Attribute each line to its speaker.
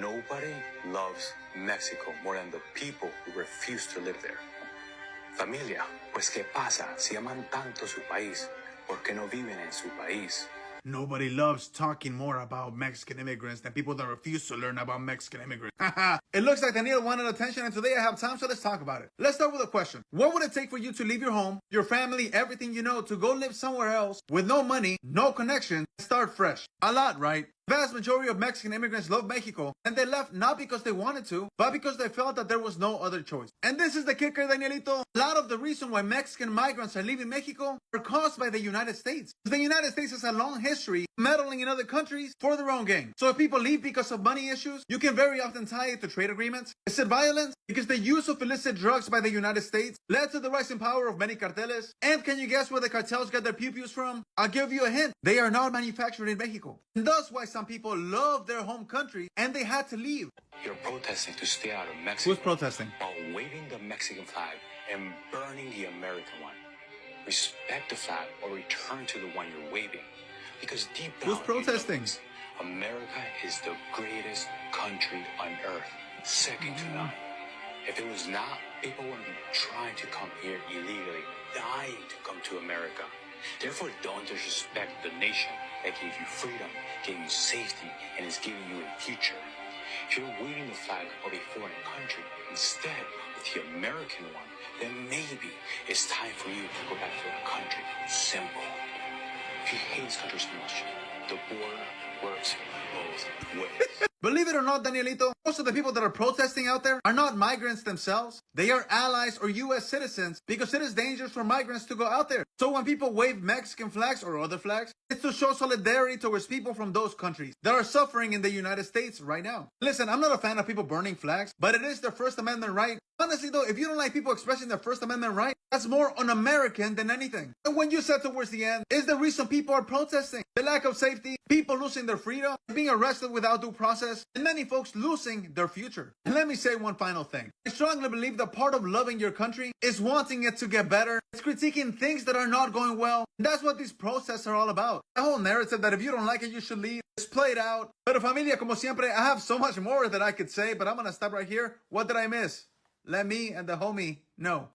Speaker 1: Nobody loves Mexico more than the people who refuse to live there. Familia, pues ¿qué pasa si aman tanto su país? ¿Por qué no viven en su país?
Speaker 2: Nobody loves talking more about Mexican immigrants than people that refuse to learn about Mexican immigrants. It looks like Daniel wanted attention, and today I have time, so let's talk about it. Let's start with a question. What would it take for you to leave your home, your family, everything you know, to go live somewhere else with no money, no connection, and start fresh? A lot, right? The vast majority of Mexican immigrants love Mexico, and they left not because they wanted to, but because they felt that there was no other choice. And this is the kicker, Danielito. A lot of the reason why Mexican migrants are leaving Mexico are caused by the United States. The United States has a long history meddling in other countries for their own gain. So if people leave because of money issues, you can very often tie it to trade agreements. Is it violence? Because the use of illicit drugs by the United States led to the rising power of many cartels. And can you guess where the cartels get their pew-pews from? I'll give you a hint. They are not manufactured in Mexico. And that's why some people love their home country and they had to leave.
Speaker 1: You're protesting to stay out of Mexico.
Speaker 2: Who's protesting?
Speaker 1: While waving the Mexican flag and burning the American one. Respect the flag or return to the one you're waving. Because deep down,
Speaker 2: Who's protesting?
Speaker 1: America is the greatest country on earth, second to none. If it was not, people wouldn't be trying to come here illegally, dying to come to America. Therefore, don't disrespect the nation that gave you freedom, gave you safety, and is giving you a future. If you're waving the flag of a foreign country instead of the American one, then maybe it's time for you to go back to your country. Simple. If you hate this country so much, the border works both ways.
Speaker 2: Believe it or not, Danielito, most of the people that are protesting out there are not migrants themselves. They are allies or U.S. citizens because it is dangerous for migrants to go out there. So when people wave Mexican flags or other flags, it's to show solidarity towards people from those countries that are suffering in the United States right now. Listen, I'm not a fan of people burning flags, but it is their First Amendment right. Honestly though, if you don't like people expressing their First Amendment right, that's more un-American than anything. And when you said towards the end, is the reason people are protesting. The lack of safety, people losing their freedom, being arrested without due process, and many folks losing their future. And let me say one final thing. I strongly believe that part of loving your country is wanting it to get better. It's critiquing things that are not going well. And that's what these protests are all about. The whole narrative that if you don't like it, you should leave is played out. Pero familia, como siempre, I have so much more that I could say, but I'm gonna stop right here. What did I miss? Let me and the homie know.